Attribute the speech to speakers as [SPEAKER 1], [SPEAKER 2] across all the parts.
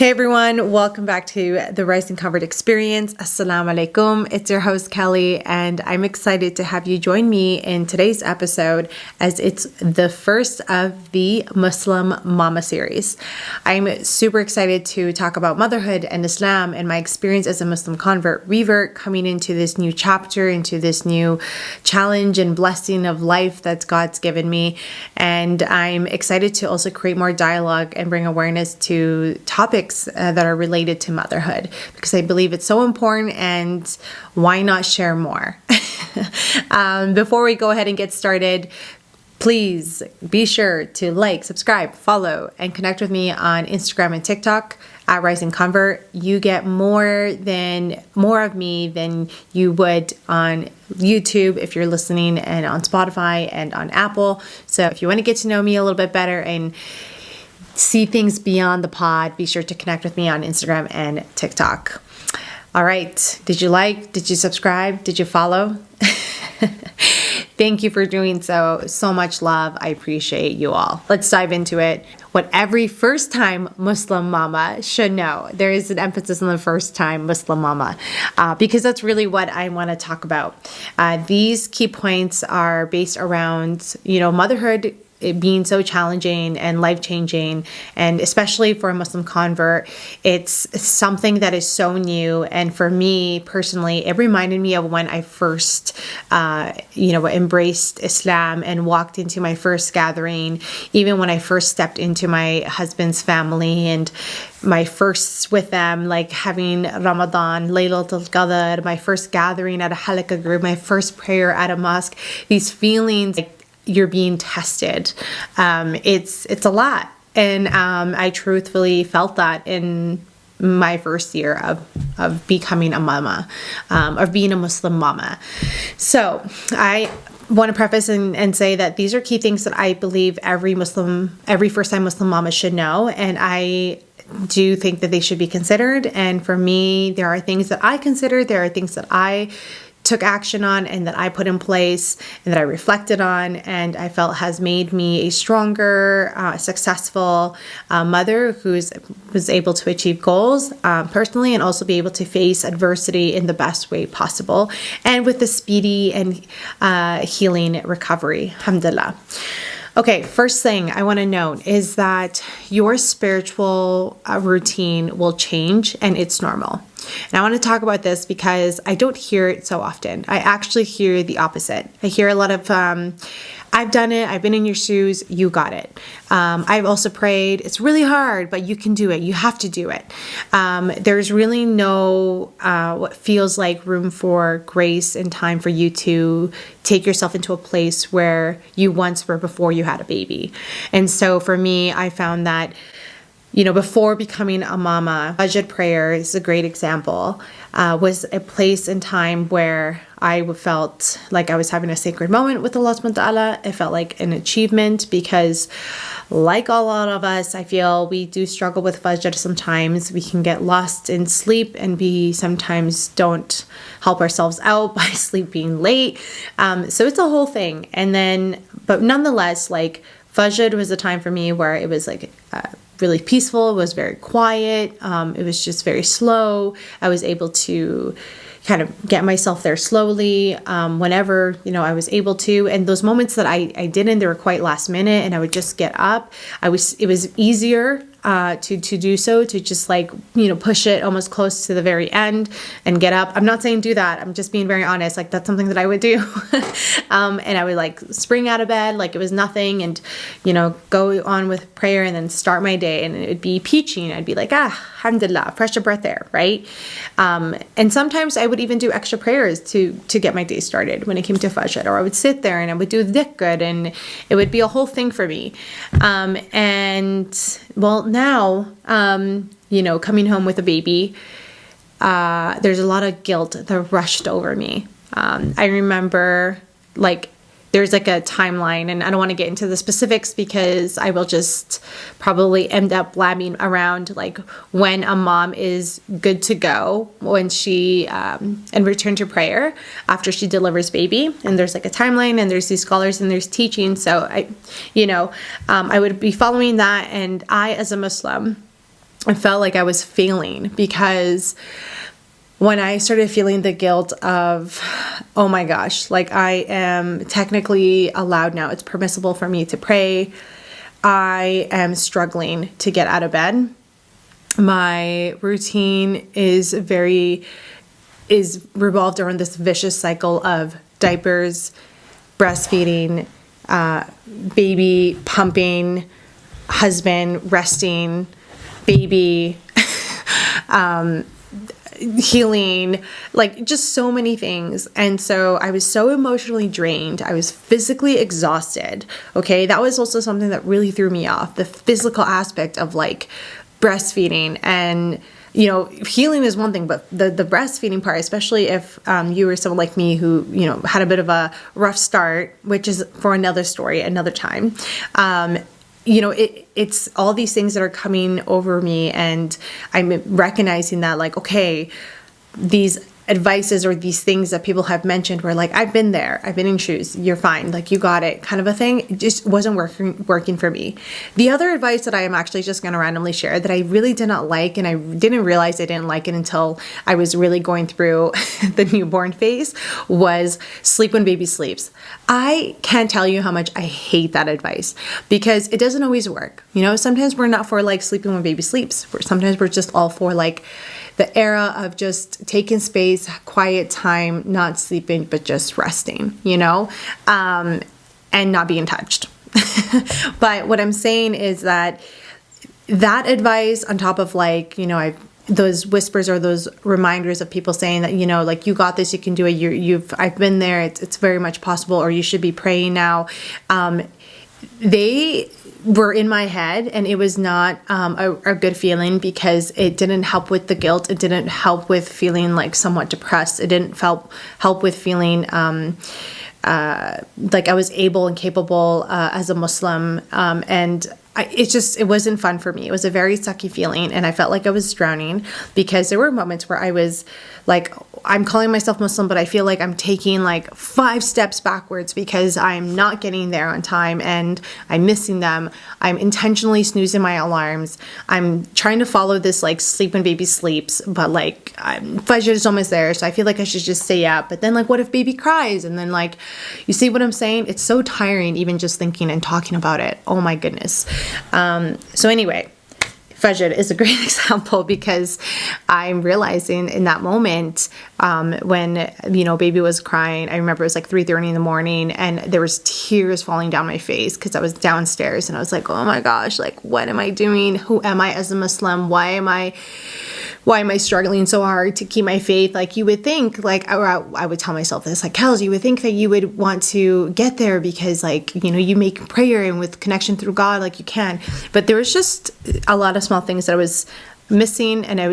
[SPEAKER 1] Hey everyone, welcome back to the Rising Convert Experience. Assalamu alaikum. It's your host Kelly, and I'm excited to have you join me in today's episode as it's the first of the Muslim Mama series. I'm super excited to talk about motherhood and Islam and my experience as a Muslim convert revert coming into this new chapter, into this new challenge and blessing of life that God's given me. And I'm excited to also create more dialogue and bring awareness to topics that are related to motherhood, because I believe it's so important, and why not share more? Before we go ahead and get started, please be sure to like, subscribe, follow, and connect with me on Instagram and TikTok at Rising Convert. You get more of me than you would on YouTube if you're listening, and on Spotify and on Apple. So if you want to get to know me a little bit better and see things beyond the pod, be sure to connect with me on Instagram and TikTok. All right. Did you like? Did you subscribe? Did you follow? Thank you for doing so. So much love. I appreciate you all. Let's dive into it. What every first-time Muslim mama should know. There is an emphasis on the first-time Muslim mama because that's really what I want to talk about. These key points are based around, motherhood, it being so challenging and life-changing, and especially for a Muslim convert, it's something that is so new. And for me personally, it reminded me of when I first, embraced Islam and walked into my first gathering, even when I first stepped into my husband's family and my firsts with them, like having Ramadan, Laylatul Qadr, my first gathering at a halakha group, my first prayer at a mosque, these feelings like you're being tested. It's a lot. And I truthfully felt that in my first year of becoming a mama, of being a Muslim mama. So I want to preface and say that these are key things that I believe every first-time Muslim mama should know. And I do think that they should be considered. And for me, there are things that I consider, there are things that I took action on and that I put in place and that I reflected on, and I felt has made me a stronger, successful mother who was able to achieve goals personally, and also be able to face adversity in the best way possible and with a speedy and healing recovery. Alhamdulillah. Okay, first thing I want to note is that your spiritual routine will change, and it's normal. And I want to talk about this because I don't hear it so often. I actually hear the opposite. I hear a lot of, I've done it, I've been in your shoes, you got it. I've also prayed, it's really hard, but you can do it. You have to do it. There's really no, what feels like room for grace and time for you to take yourself into a place where you once were before you had a baby. And so for me, I found that before becoming a mama, Fajr prayer is a great example, was a place and time where I felt like I was having a sacred moment with Allah subhanahu wa ta'ala. It felt like an achievement because, like a lot of us, I feel we do struggle with Fajr sometimes. We can get lost in sleep, and we sometimes don't help ourselves out by sleeping late. So it's a whole thing. But nonetheless, like Fajr was a time for me where it was like really peaceful. It was very quiet. It was just very slow. I was able to kind of get myself there slowly whenever, I was able to. And those moments that I didn't, they were quite last minute, and I would just get up. It was easier to do so, to just push it almost close to the very end and get up. I'm not saying do that. I'm just being very honest. Like, that's something that I would do. And I would spring out of bed like it was nothing, and, go on with prayer and then start my day, and it would be peachy, and I'd be like, alhamdulillah, fresh breath air, right? And sometimes I would even do extra prayers to get my day started when it came to Fajr, or I would sit there and I would do dhikr, and it would be a whole thing for me. Now, coming home with a baby, there's a lot of guilt that rushed over me. I remember there's a timeline, and I don't want to get into the specifics because I will just probably end up blabbing around when a mom is good to go when she and return to prayer after she delivers baby. And there's a timeline, and there's these scholars and there's teaching. So I would be following that, and I, as a Muslim, I felt like I was failing, because when I started feeling the guilt of, oh my gosh, like I am technically allowed now, it's permissible for me to pray, I am struggling to get out of bed. My routine is revolved around this vicious cycle of diapers, breastfeeding, baby pumping, husband resting, baby, healing, like just so many things. And so I was so emotionally drained. I was physically exhausted. Okay. That was also something that really threw me off, the physical aspect of like breastfeeding. And healing is one thing, but the breastfeeding part, especially if you were someone like me who, had a bit of a rough start, which is for another story, another time. It's all these things that are coming over me, and I'm recognizing that, like, okay, these advices or these things that people have mentioned where, like, I've been there, I've been in shoes, you're fine, like, you got it, kind of a thing. It just wasn't working for me. The other advice that I am actually just going to randomly share that I really did not like, and I didn't realize I didn't like it until I was really going through the newborn phase, was sleep when baby sleeps. I can't tell you how much I hate that advice, because it doesn't always work. Sometimes we're not for like sleeping when baby sleeps. Sometimes we're just all for like the era of just taking space, quiet time, not sleeping, but just resting, and not being touched. But what I'm saying is that advice, on top of like, those whispers or those reminders of people saying that, like, you got this, you can do it, I've been there, it's very much possible, or you should be praying now. They were in my head, and it was not a good feeling, because it didn't help with the guilt. It didn't help with feeling like somewhat depressed. It didn't help with feeling like I was able and capable as a Muslim, and it wasn't fun for me. It was a very sucky feeling, and I felt like I was drowning, because there were moments where I was like, I'm calling myself Muslim, but I feel like I'm taking like 5 steps backwards, because I'm not getting there on time and I'm missing them. I'm intentionally snoozing my alarms. I'm trying to follow this like sleep when baby sleeps, but like Fajr is almost there, so I feel like I should just stay up. But then, like, what if baby cries? And then, like, you see what I'm saying? It's so tiring even just thinking and talking about it. Oh my goodness. So anyway, Fajr is a great example, because I'm realizing in that moment, when, baby was crying, I remember it was like 3:30 in the morning, and there was tears falling down my face, because I was downstairs, and I was like, oh my gosh, like, what am I doing? Who am I as a Muslim? Why am I struggling so hard to keep my faith? Like, you would think, like, or I would tell myself this, like, Kels, you would think that you would want to get there, because, like, you make prayer, and with connection through God, like, you can. But there was just a lot of small things that I was missing, and I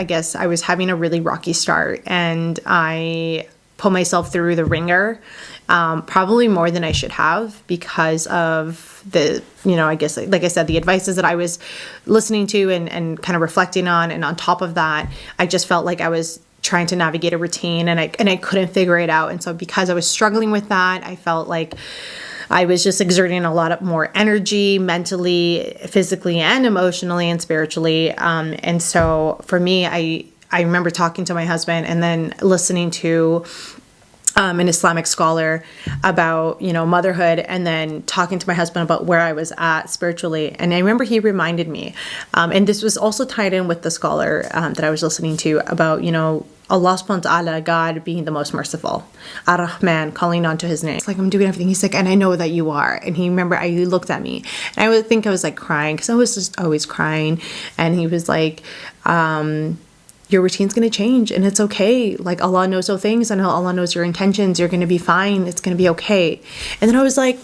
[SPEAKER 1] guess I was having a really rocky start, and I put myself through the ringer, probably more than I should have, because of the, I guess, like I said, the advices that I was listening to and kind of reflecting on. And on top of that, I just felt like I was trying to navigate a routine, and I couldn't figure it out. And so because I was struggling with that, I felt like I was just exerting a lot of more energy, mentally, physically, and emotionally, and spiritually. And so for me, I remember talking to my husband, and then listening to an Islamic scholar about, motherhood, and then talking to my husband about where I was at spiritually. And I remember he reminded me, and this was also tied in with the scholar that I was listening to about, Allah subhanahu wa ta'ala, God being the most merciful, Ar-Rahman, calling on to his name. It's like, I'm doing everything. He's like, and I know that you are. And he looked at me, and I would think I was like crying, because I was just always crying. And he was like, your routine's going to change, and it's okay. Like, Allah knows all things, and Allah knows your intentions. You're going to be fine. It's going to be okay. And then I was like,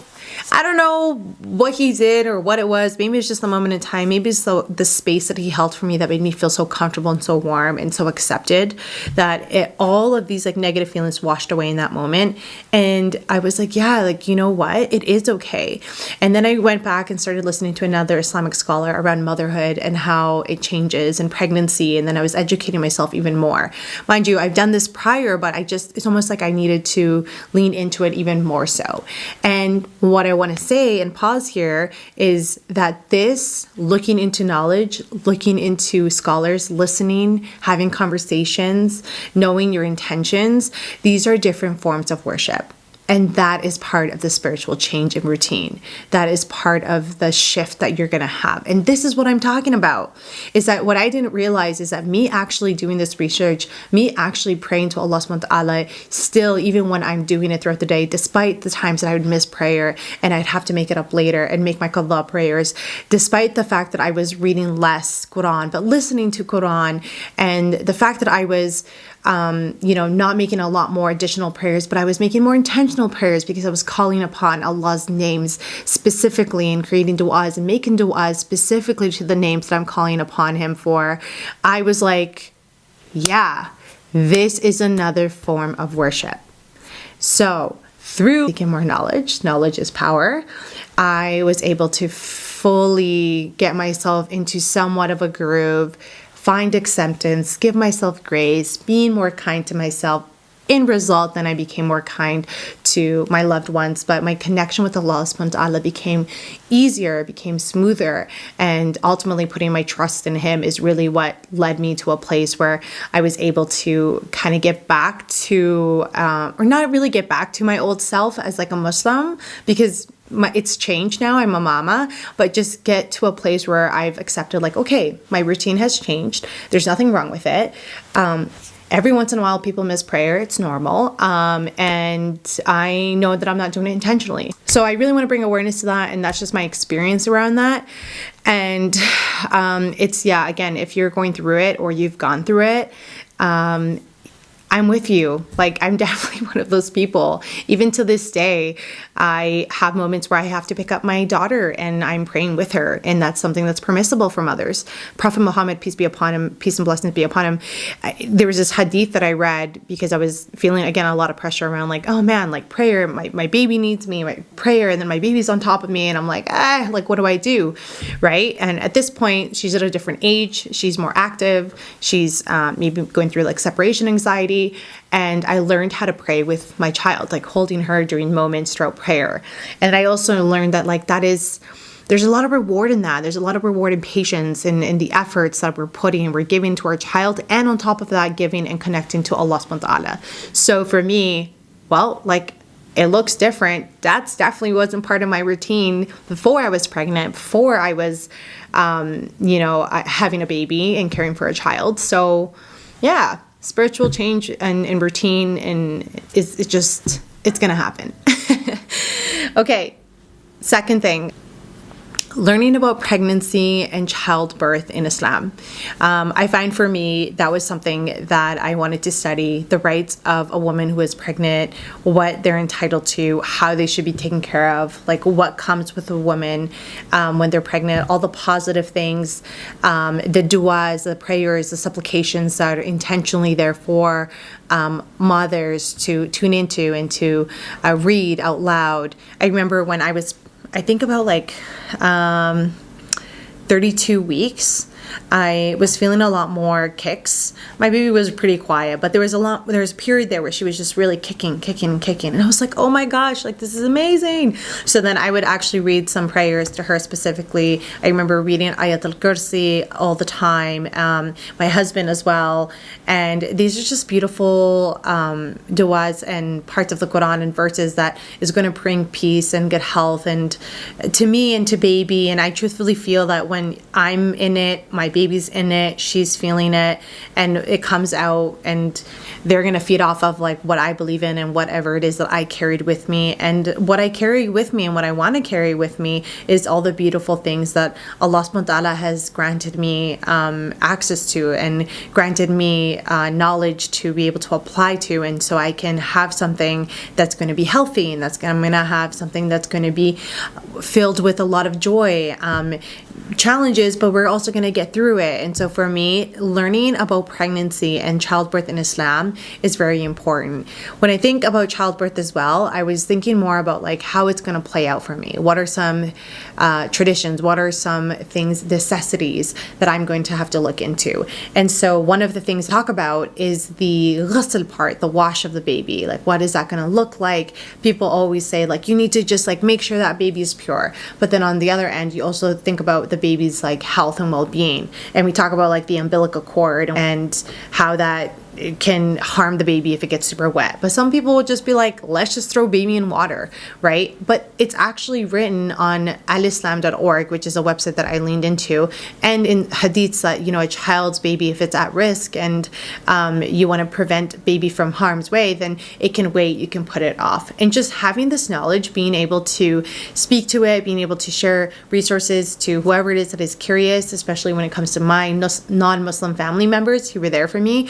[SPEAKER 1] I don't know what he did or what it was. Maybe it's just the moment in time. Maybe it's the space that he held for me that made me feel so comfortable and so warm and so accepted, that all of these like negative feelings washed away in that moment. And I was like, yeah, like, you know what? It is okay. And then I went back and started listening to another Islamic scholar around motherhood and how it changes, and pregnancy. And then I was educating myself even more. Mind you, I've done this prior, but it's almost like I needed to lean into it even more so. And one what I want to say and pause here is that this, looking into knowledge, looking into scholars, listening, having conversations, knowing your intentions, these are different forms of worship. And that is part of the spiritual change in routine. That is part of the shift that you're going to have. And this is what I'm talking about, is that what I didn't realize is that me actually doing this research, me actually praying to Allah subhanahu wa ta'ala, still, even when I'm doing it throughout the day, despite the times that I would miss prayer and I'd have to make it up later and make my qadha prayers, despite the fact that I was reading less Quran, but listening to Quran, and the fact that I was not making a lot more additional prayers, but I was making more intentional prayers because I was calling upon Allah's names specifically and creating du'as and making du'as specifically to the names that I'm calling upon Him for. I was like, yeah, this is another form of worship. So through seeking more knowledge is power, I was able to fully get myself into somewhat of a groove, find acceptance, give myself grace, being more kind to myself. In result, then I became more kind to my loved ones, but my connection with Allah subhanahu wa ta'ala became easier, became smoother, and ultimately putting my trust in Him is really what led me to a place where I was able to kind of get back to, or not really get back to my old self as like a Muslim, because it's changed now, I'm a mama, but just get to a place where I've accepted like, okay, my routine has changed. There's nothing wrong with it. Every once in a while people miss prayer. It's normal. And I know that I'm not doing it intentionally. So I really want to bring awareness to that. And that's just my experience around that. And again, if you're going through it or you've gone through it, I'm with you. Like, I'm definitely one of those people. Even to this day, I have moments where I have to pick up my daughter and I'm praying with her. And that's something that's permissible from others. Prophet Muhammad, peace be upon him, peace and blessings be upon him. There was this hadith that I read because I was feeling, again, a lot of pressure around like, oh man, like prayer, my baby needs me, my prayer. And then my baby's on top of me. And I'm like, like, what do I do? Right. And at this point, she's at a different age. She's more active. She's maybe going through like separation anxiety. And I learned how to pray with my child, like holding her during moments throughout prayer. And I also learned that like there's a lot of reward in that. There's a lot of reward in patience and in the efforts that we're putting and we're giving to our child. And on top of that, giving and connecting to Allah subhanahu wa ta'ala. So for me, well, like it looks different. That's definitely wasn't part of my routine before I was pregnant, before I was, having a baby and caring for a child. So yeah. Spiritual change and routine and it's gonna happen. Okay, second thing, learning about pregnancy and childbirth in Islam. I find for me, that was something that I wanted to study, the rights of a woman who is pregnant, what they're entitled to, how they should be taken care of, like what comes with a woman when they're pregnant, all the positive things, the du'as, the prayers, the supplications that are intentionally there for mothers to tune into and to read out loud. I remember when I think about like 32 weeks, I was feeling a lot more kicks. My baby was pretty quiet, but there was a period there where she was just really kicking. And I was like, oh my gosh, like this is amazing. So then I would actually read some prayers to her specifically. I remember reading Ayat al-Kursi all the time, my husband as well. And these are just beautiful du'as and parts of the Quran and verses that is going to bring peace and good health and to me and to baby. And I truthfully feel that when I'm in it, my baby's in it, she's feeling it, and it comes out, and they're going to feed off of like what I believe in and whatever it is that I carried with me. And what I carry with me and what I want to carry with me is all the beautiful things that Allah subhanahu wa ta'ala has granted me access to and granted me knowledge to be able to apply to. And so I can have something that's going to be healthy, and I'm going to have something that's going to be filled with a lot of joy. challenges, but we're also going to get through it. And so for me, learning about pregnancy and childbirth in Islam is very important. When I think about childbirth as well, I was thinking more about like how it's going to play out for me. What are some traditions? What are some things, necessities that I'm going to have to look into? And so one of the things to talk about is the ghusl part, the wash of the baby. Like, what is that going to look like? People always say like, you need to just like make sure that baby is pure. But then on the other end, you also think about the baby's like health and well-being. And we talk about like the umbilical cord and how that it can harm the baby if it gets super wet. But some people will just be like, let's just throw baby in water, right? But it's actually written on alislam.org, which is a website that I leaned into, and in hadiths that, a child's baby, if it's at risk and you want to prevent baby from harm's way, then it can wait, you can put it off. And just having this knowledge, being able to speak to it, being able to share resources to whoever it is that is curious, especially when it comes to my non-Muslim family members who were there for me,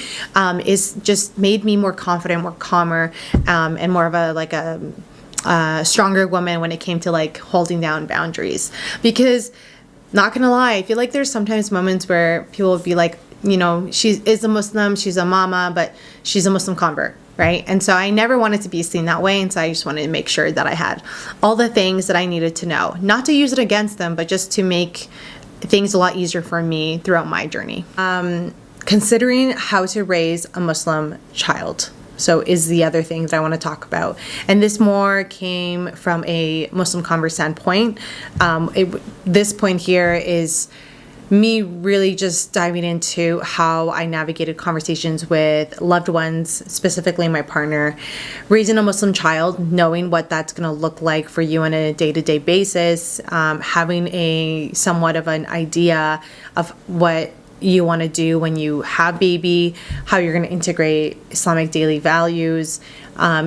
[SPEAKER 1] is just made me more confident, more calmer, and more of a stronger woman when it came to like holding down boundaries. Because not gonna lie, I feel like there's sometimes moments where people will be like, she is a Muslim, she's a mama, but she's a Muslim convert, right? And so I never wanted to be seen that way. And so I just wanted to make sure that I had all the things that I needed to know, not to use it against them, but just to make things a lot easier for me throughout my journey. Considering how to raise a Muslim child. So is the other thing that I want to talk about. And this more came from a Muslim convert standpoint. This point here is me really just diving into how I navigated conversations with loved ones, specifically my partner, raising a Muslim child, knowing what that's going to look like for you on a day-to-day basis, having a somewhat of an idea of what you want to do when you have baby, how you're going to integrate Islamic daily values,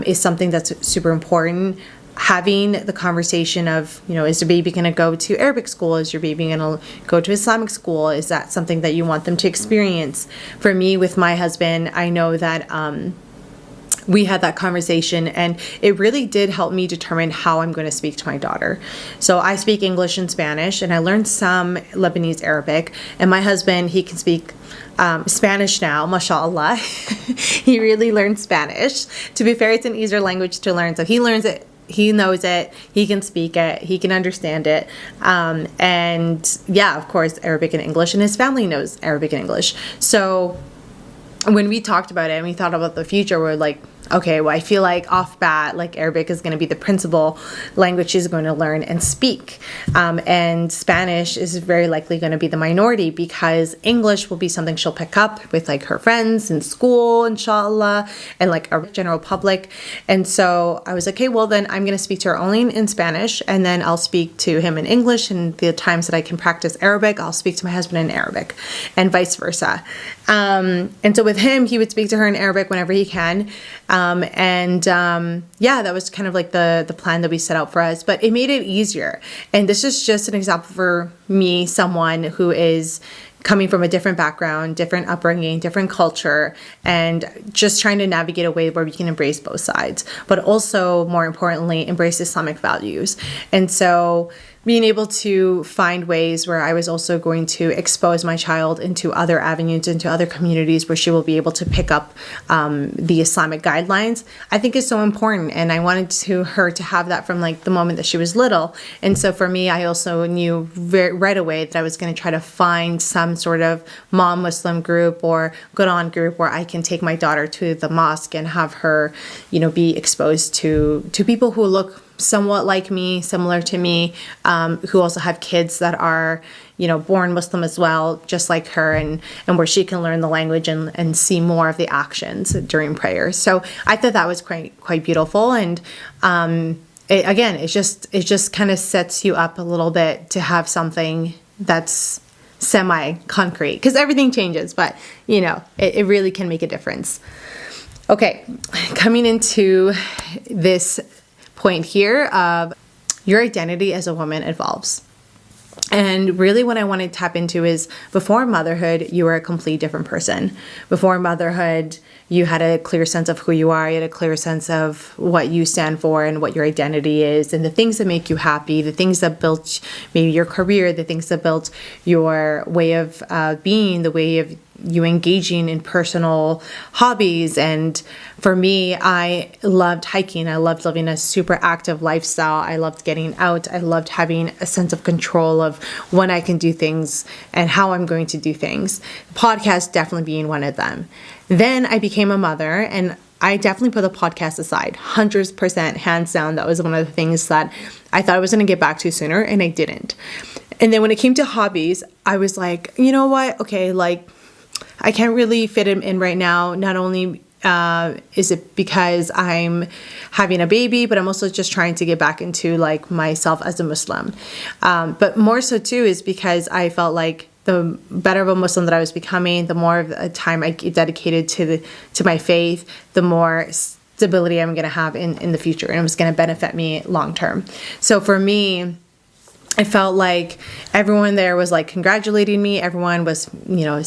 [SPEAKER 1] is something that's super important. Having the conversation of, is your baby going to go to Arabic school? Is your baby going to go to Islamic school? Is that something that you want them to experience? For me, with my husband, I know that we had that conversation, and it really did help me determine how I'm going to speak to my daughter. So I speak English and Spanish, and I learned some Lebanese Arabic, and my husband, he can speak Spanish now, mashallah. He really learned Spanish. To be fair, it's an easier language to learn, so he learns it. He knows it, he can speak it, he can understand it. And yeah, of course, Arabic and English, and his family knows Arabic and English. So when we talked about it and we thought about the future, we're like, okay, well, I feel like off bat, like Arabic is going to be the principal language she's going to learn and speak. And Spanish is very likely going to be the minority, because English will be something she'll pick up with like her friends in school, inshallah, and like a general public. And so I was like, okay, well then I'm going to speak to her only in Spanish, and then I'll speak to him in English, and the times that I can practice Arabic, I'll speak to my husband in Arabic, and vice versa. And so with him, he would speak to her in Arabic whenever he can. Yeah, that was kind of like the plan that we set out for us, but it made it easier. And this is just an example for me, someone who is coming from a different background, different upbringing, different culture, and just trying to navigate a way where we can embrace both sides, but also more importantly, embrace Islamic values. And so being able to find ways where I was also going to expose my child into other avenues, into other communities where she will be able to pick up the Islamic guidelines, I think is so important. And I wanted her to have that from like the moment that she was little. And so for me, I also knew right away that I was going to try to find some sort of mom Muslim group or Quran group where I can take my daughter to the mosque and have her, be exposed to people who look somewhat like me, similar to me, who also have kids that are, born Muslim as well, just like her, and where she can learn the language and see more of the actions during prayer. So I thought that was quite beautiful. And it just kind of sets you up a little bit to have something that's semi-concrete, because everything changes, but it really can make a difference. Okay, coming into this point here of your identity as a woman evolves. And really what I want to tap into is before motherhood, you were a completely different person. Before motherhood, you had a clear sense of who you are, you had a clear sense of what you stand for and what your identity is, and the things that make you happy, the things that built maybe your career, the things that built your way of being, the way of you engaging in personal hobbies. And for me, I loved hiking. I loved living a super active lifestyle. I loved getting out. I loved having a sense of control of when I can do things and how I'm going to do things. Podcast definitely being one of them. Then I became a mother, and I definitely put the podcast aside, 100%, hands down. That was one of the things that I thought I was going to get back to sooner, and I didn't. And then when it came to hobbies, I was like, you know what? Okay, like, I can't really fit him in right now. Not only is it because I'm having a baby, but I'm also just trying to get back into like myself as a Muslim. But more so too is because I felt like the better of a Muslim that I was becoming, the more of a time I dedicated to my faith, the more stability I'm going to have in the future, and it was going to benefit me long term. So for me, I felt like everyone there was like congratulating me. Everyone was,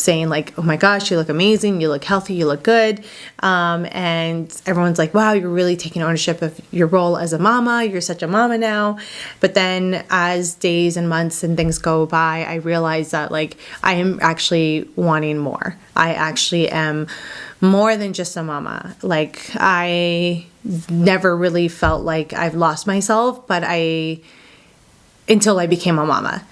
[SPEAKER 1] saying like, oh my gosh, you look amazing. You look healthy. You look good. And everyone's like, wow, you're really taking ownership of your role as a mama. You're such a mama now. But then as days and months and things go by, I realized that like I am actually wanting more. I actually am more than just a mama. Like I never really felt like I've lost myself, but until I became a mama.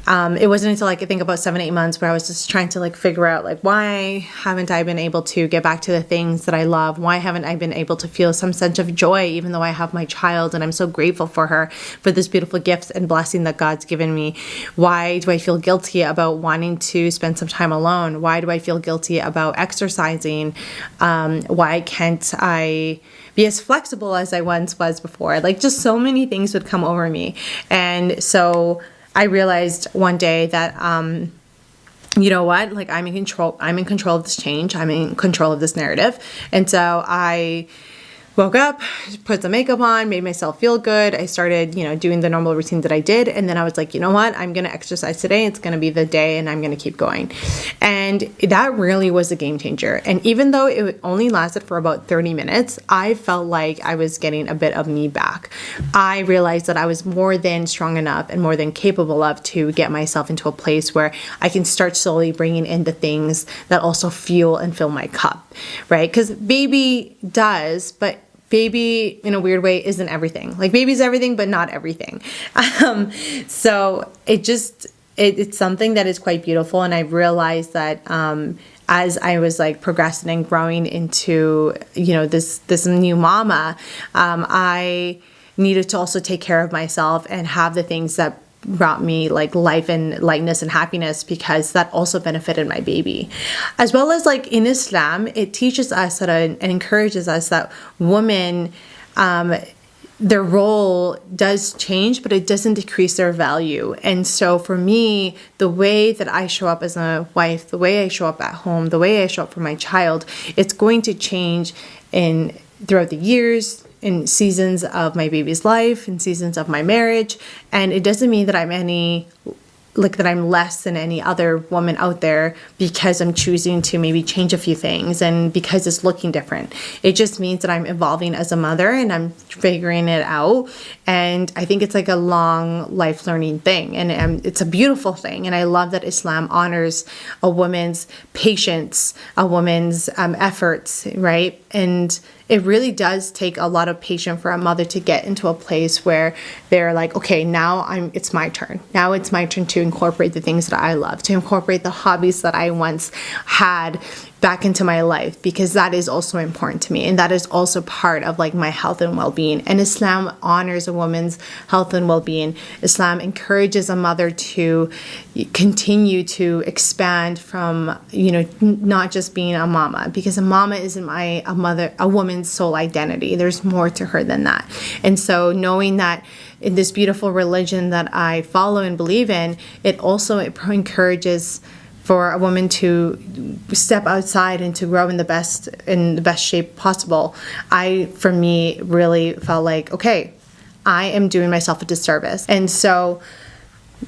[SPEAKER 1] It wasn't until like I think about 7-8 months where I was just trying to like figure out like, why haven't I been able to get back to the things that I love? Why haven't I been able to feel some sense of joy, even though I have my child and I'm so grateful for her, for this beautiful gift and blessing that God's given me? Why do I feel guilty about wanting to spend some time alone? Why do I feel guilty about exercising? Why can't I be as flexible as I once was before? Like just so many things would come over me. And so I realized one day that, you know what, like I'm in control of this change. I'm in control of this narrative. And so I woke up, put some makeup on, made myself feel good. I started, doing the normal routine that I did. And then I was like, you know what, I'm going to exercise today. It's going to be the day and I'm going to keep going. And that really was a game changer. And even though it only lasted for about 30 minutes, I felt like I was getting a bit of me back. I realized that I was more than strong enough and more than capable of to get myself into a place where I can start slowly bringing in the things that also fuel and fill my cup, right? Because baby does, but baby in a weird way isn't everything. Like baby's everything, but not everything. So it's something that is quite beautiful. And I realized that, as I was like progressing and growing into, this new mama, I needed to also take care of myself and have the things that brought me like life and lightness and happiness, because that also benefited my baby. As well as like in Islam, it teaches us that and encourages us that women, their role does change, but it doesn't decrease their value. And so for me, the way that I show up as a wife, the way I show up at home, the way I show up for my child, it's going to change throughout the years, in seasons of my baby's life, in seasons of my marriage. And it doesn't mean that I'm less than any other woman out there because I'm choosing to maybe change a few things and because it's looking different. It just means that I'm evolving as a mother and I'm figuring it out. And I think it's like a long life learning thing, and it's a beautiful thing. And I love that Islam honors a woman's patience, a woman's efforts, right? And it really does take a lot of patience for a mother to get into a place where they're like, okay, now it's my turn. Now it's my turn to incorporate the things that I love, to incorporate the hobbies that I once had back into my life, because that is also important to me. And that is also part of like my health and well-being. And Islam honors a woman's health and well-being. Islam encourages a mother to continue to expand from, not just being a mama, because a mama isn't a woman's sole identity. There's more to her than that. And so knowing that in this beautiful religion that I follow and believe in, it encourages for a woman to step outside and to grow in the best shape possible. For me, really felt like, okay, I am doing myself a disservice. And so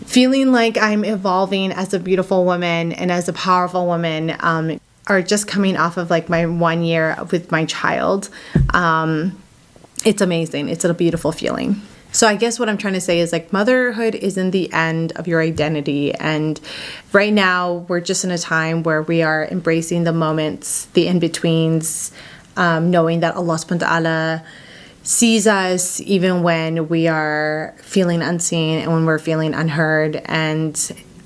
[SPEAKER 1] feeling like I'm evolving as a beautiful woman and as a powerful woman, are just coming off of like my 1 year with my child. It's amazing. It's a beautiful feeling. So I guess what I'm trying to say is like motherhood isn't the end of your identity. And right now we're just in a time where we are embracing the moments, the in-betweens, knowing that Allah subhanahu wa ta'ala sees us even when we are feeling unseen and when we're feeling unheard. And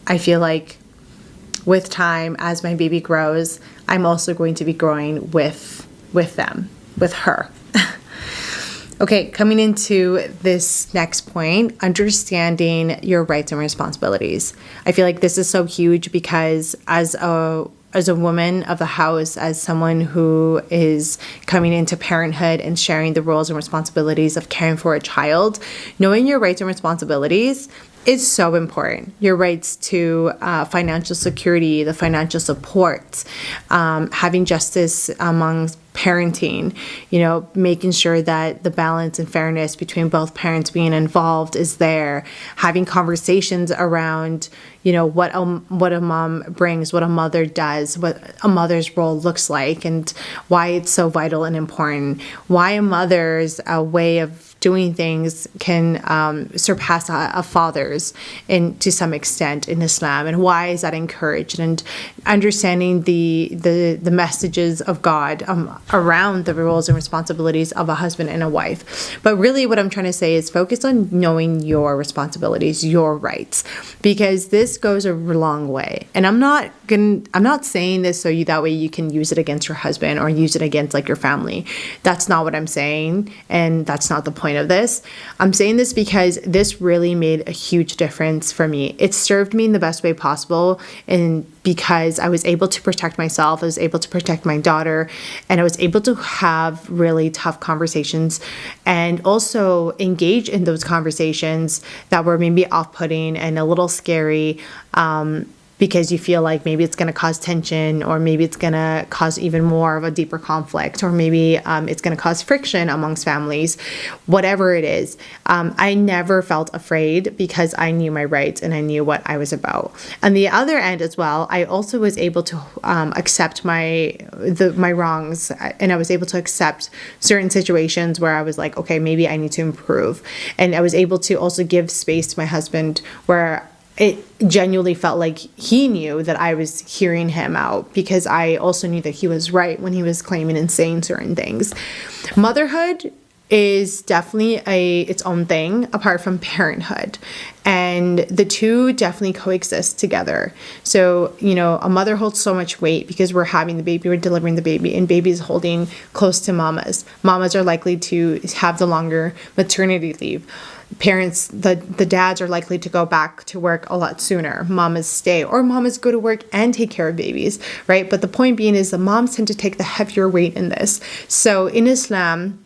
[SPEAKER 1] I feel like with time, as my baby grows, I'm also going to be growing with them, with her. Okay, coming into this next point, understanding your rights and responsibilities. I feel like this is so huge because as a woman of the house, as someone who is coming into parenthood and sharing the roles and responsibilities of caring for a child, knowing your rights and responsibilities is so important. Your rights to financial security, the financial support, having justice among parenting, making sure that the balance and fairness between both parents being involved is there, having conversations around, what a mom brings, what a mother does, what a mother's role looks like, and why it's so vital and important, why a mother's way of doing things can surpass a father's to some extent in Islam, and why is that encouraged, and understanding the messages of God around the roles and responsibilities of a husband and a wife. But really what I'm trying to say is focus on knowing your responsibilities, your rights, because this goes a long way. And I'm not saying this so that way you can use it against your husband or use it against like your family. That's not what I'm saying, and that's not the point of this. I'm saying this because this really made a huge difference for me. It served me in the best way possible, and because I was able to protect myself, I was able to protect my daughter, and I was able to have really tough conversations and also engage in those conversations that were maybe off-putting and a little scary, because you feel like maybe it's going to cause tension, or maybe it's going to cause even more of a deeper conflict, or maybe it's going to cause friction amongst families, whatever it is. I never felt afraid because I knew my rights and I knew what I was about. On the other end as well, I also was able to accept my wrongs, and I was able to accept certain situations where I was like, okay, maybe I need to improve. And I was able to also give space to my husband where it genuinely felt like he knew that I was hearing him out, because I also knew that he was right when he was claiming and saying certain things. Motherhood is definitely its own thing apart from parenthood, and the two definitely coexist together. So a mother holds so much weight because we're having the baby, we're delivering the baby, and baby's holding close to mamas. Mamas are likely to have the longer maternity leave. Parents, the dads are likely to go back to work a lot sooner. Mamas stay, or mamas go to work and take care of babies, right? But the point being is the moms tend to take the heavier weight in this. So in Islam,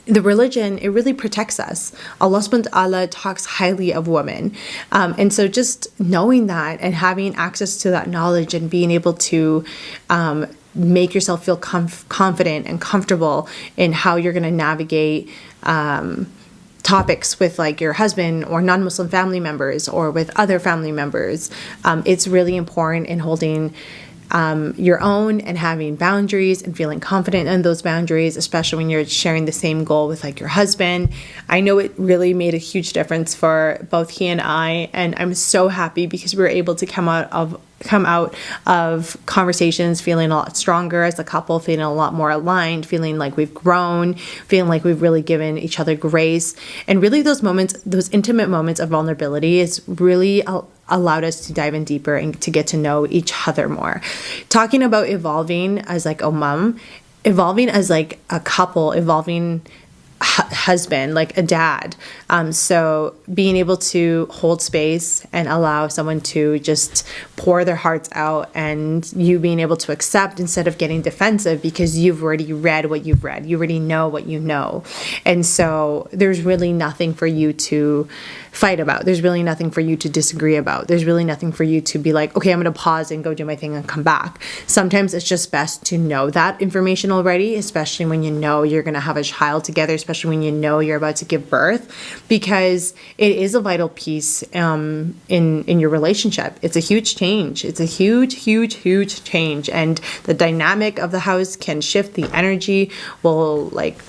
[SPEAKER 1] the religion, it really protects us. Allah subhanahu wa ta'ala talks highly of women. And so just knowing that and having access to that knowledge and being able to make yourself feel confident and comfortable in how you're going to navigate topics with like your husband or non-Muslim family members or with other family members. It's really important in holding your own and having boundaries and feeling confident in those boundaries, especially when you're sharing the same goal with like your husband. I know it really made a huge difference for both he and I, and I'm so happy because we were able to come out of conversations feeling a lot stronger as a couple, feeling a lot more aligned, feeling like we've grown, feeling like we've really given each other grace. And really those moments, those intimate moments of vulnerability is really allowed us to dive in deeper and to get to know each other more. Talking about evolving as like a mom, evolving as like a couple, evolving husband, like a dad. So being able to hold space and allow someone to just pour their hearts out, and you being able to accept instead of getting defensive because you've already read what you've read. You already know what you know. And so there's really nothing for you to fight about. There's really nothing for you to disagree about. There's really nothing for you to be like, okay, I'm going to pause and go do my thing and come back. Sometimes it's just best to know that information already, especially when you know you're going to have a child together, especially when you know you're about to give birth, because it is a vital piece in your relationship. It's a huge change. It's a huge change. And the dynamic of the house can shift. The energy will like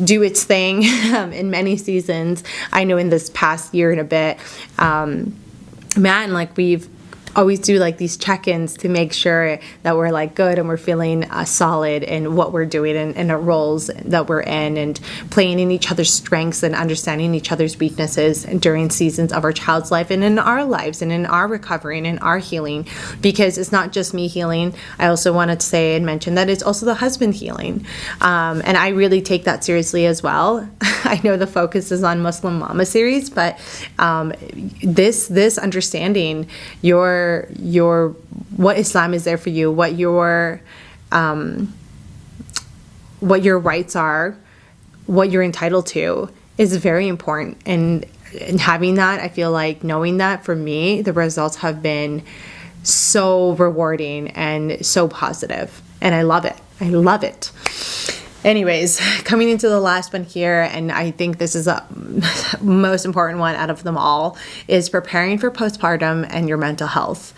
[SPEAKER 1] do its thing in many seasons. I know in this past year and a bit, like we've always do like these check-ins to make sure that we're like good and we're feeling solid in what we're doing and the roles that we're in, and playing in each other's strengths and understanding each other's weaknesses during seasons of our child's life and in our lives and in our recovery and in our healing, because it's not just me healing. I also wanted to say and mention that it's also the husband healing, and I really take that seriously as well. I know the focus is on Muslim Mama series, but this understanding your what Islam is there for you, what your rights are, what you're entitled to, is very important. And having that, I feel like knowing that, for me, the results have been so rewarding and so positive, and I love it. Anyways, coming into the last one here, and I think this is the most important one out of them all, is preparing for postpartum and your mental health.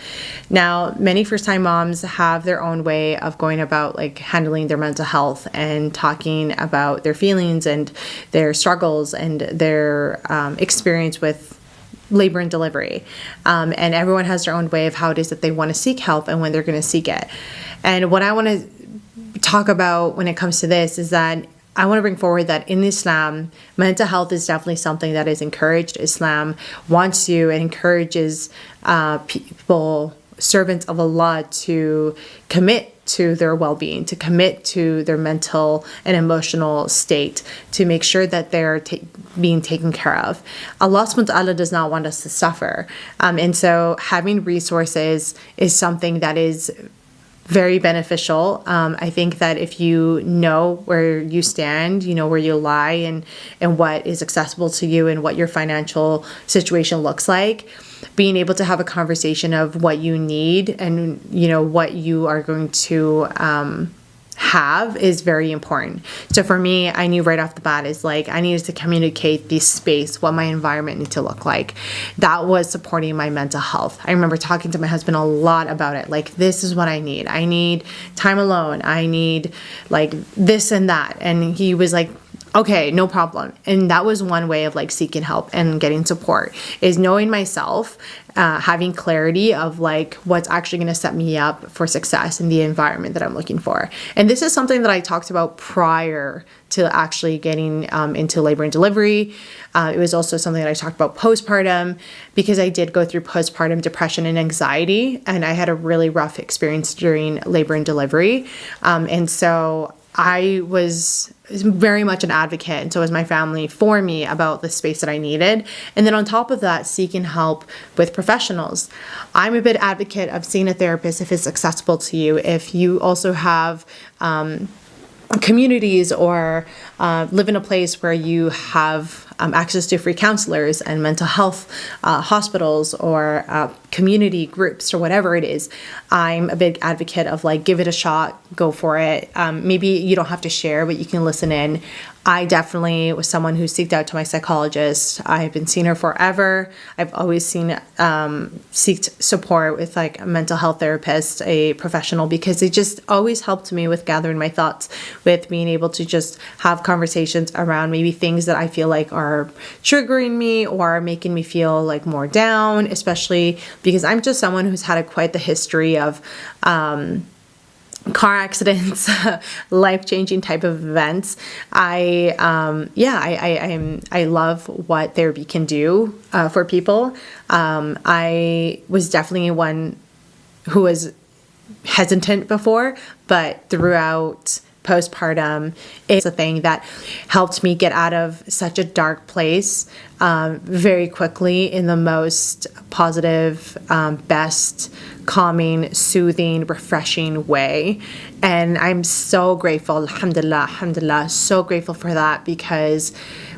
[SPEAKER 1] Now, many first-time moms have their own way of going about like handling their mental health and talking about their feelings and their struggles and their experience with labor and delivery. And everyone has their own way of how it is that they want to seek help and when they're going to seek it. And what I want to talk about when it comes to this is that I want to bring forward that in Islam, mental health is definitely something that is encouraged. Islam wants you and encourages people, servants of Allah, to commit to their well-being, to commit to their mental and emotional state, to make sure that they're being taken care of. Allah subhanahu wa ta'ala does not want us to suffer. And so having resources is something that is very beneficial. I think that if you know where you stand, you know where you lie, and what is accessible to you and what your financial situation looks like, being able to have a conversation of what you need and, you know, what you are going to have is very important. So for me, I knew right off the bat is like I needed to communicate the space, what my environment needed to look like. That was supporting my mental health. I remember talking to my husband a lot about it. Like, this is what I need. I need time alone. I need like this and that. And he was like, okay, no problem. And that was one way of like seeking help and getting support, is knowing myself, having clarity of like what's actually going to set me up for success in the environment that I'm looking for. And this is something that I talked about prior to actually getting into labor and delivery. It was also something that I talked about postpartum, because I did go through postpartum depression and anxiety, and I had a really rough experience during labor and delivery. And so I was very much an advocate, and so was my family, for me about the space that I needed. And then on top of that, seeking help with professionals. I'm a big advocate of seeing a therapist if it's accessible to you. If you also have communities or live in a place where you have access to free counselors and mental health hospitals or community groups or whatever it is, I'm a big advocate of like, give it a shot, go for it. Maybe you don't have to share, but you can listen in. I definitely was someone who seeked out to my psychologist. I've been seeing her forever. I've always seeked support with like a mental health therapist, a professional, because it just always helped me with gathering my thoughts, with being able to just have conversations around maybe things that I feel like are triggering me or making me feel like more down, especially because I'm just someone who's had quite the history of car accidents, life-changing type of events. I love what therapy can do for people. I was definitely one who was hesitant before, but throughout postpartum, it's a thing that helped me get out of such a dark place very quickly in the most positive, best, calming, soothing, refreshing way. And I'm so grateful, alhamdulillah, so grateful for that, because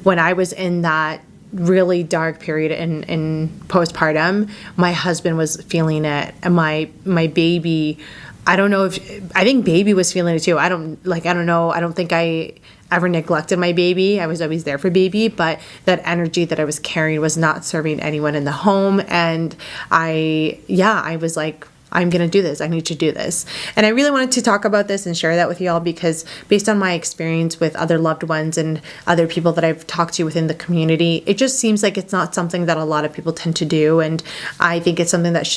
[SPEAKER 1] when I was in that really dark period in postpartum, my husband was feeling it, and my baby, I don't know if, I think baby was feeling it too. I don't know. I don't think I ever neglected my baby. I was always there for baby, but that energy that I was carrying was not serving anyone in the home. And I was like, I'm going to do this. I need to do this. And I really wanted to talk about this and share that with y'all, because based on my experience with other loved ones and other people that I've talked to within the community, it just seems like it's not something that a lot of people tend to do. And I think it's something that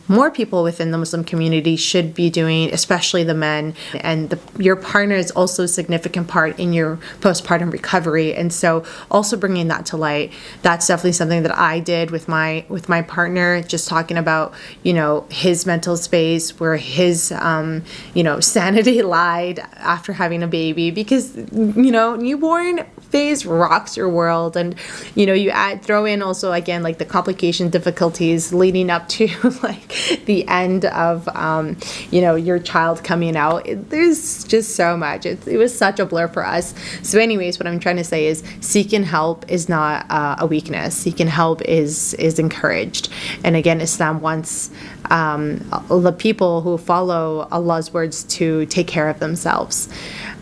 [SPEAKER 1] more people within the Muslim community should be doing, especially the men. And your partner is also a significant part in your postpartum recovery. And so also bringing that to light, that's definitely something that I did with my partner, just talking about, his mental space, where his sanity lied after having a baby, because newborn phase rocks your world. And you throw in also, again, like the complication difficulties leading up to like the end of your child coming out. There's just so much. It was such a blur for us. So anyways, what I'm trying to say is seeking help is not a weakness. Seeking help is encouraged. And again, Islam wants the people who follow Allah's words to take care of themselves.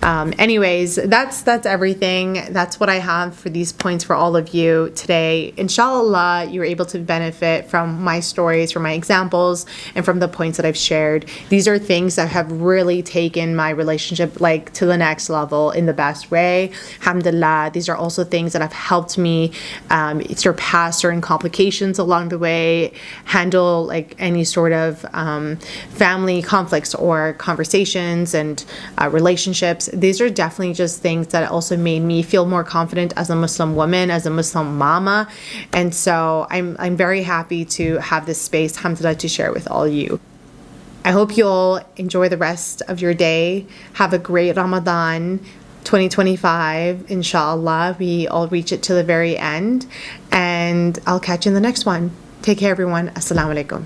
[SPEAKER 1] Anyways, that's everything. That's what I have for these points for all of you today. Inshallah, you're able to benefit from my stories, from my examples, and from the points that I've shared. These are things that have really taken my relationship like to the next level in the best way. Alhamdulillah. These are also things that have helped me surpass certain complications along the way, handle like any sort of family conflicts or conversations and relationships. These are definitely just things that also made me feel more confident as a Muslim woman, as a Muslim mama. And so I'm very happy to have this space, alhamdulillah, to share with all you. I hope you'll enjoy the rest of your day. Have a great Ramadan 2025. Inshallah, we all reach it to the very end. And I'll catch you in the next one. Take care, everyone. Assalamu alaikum.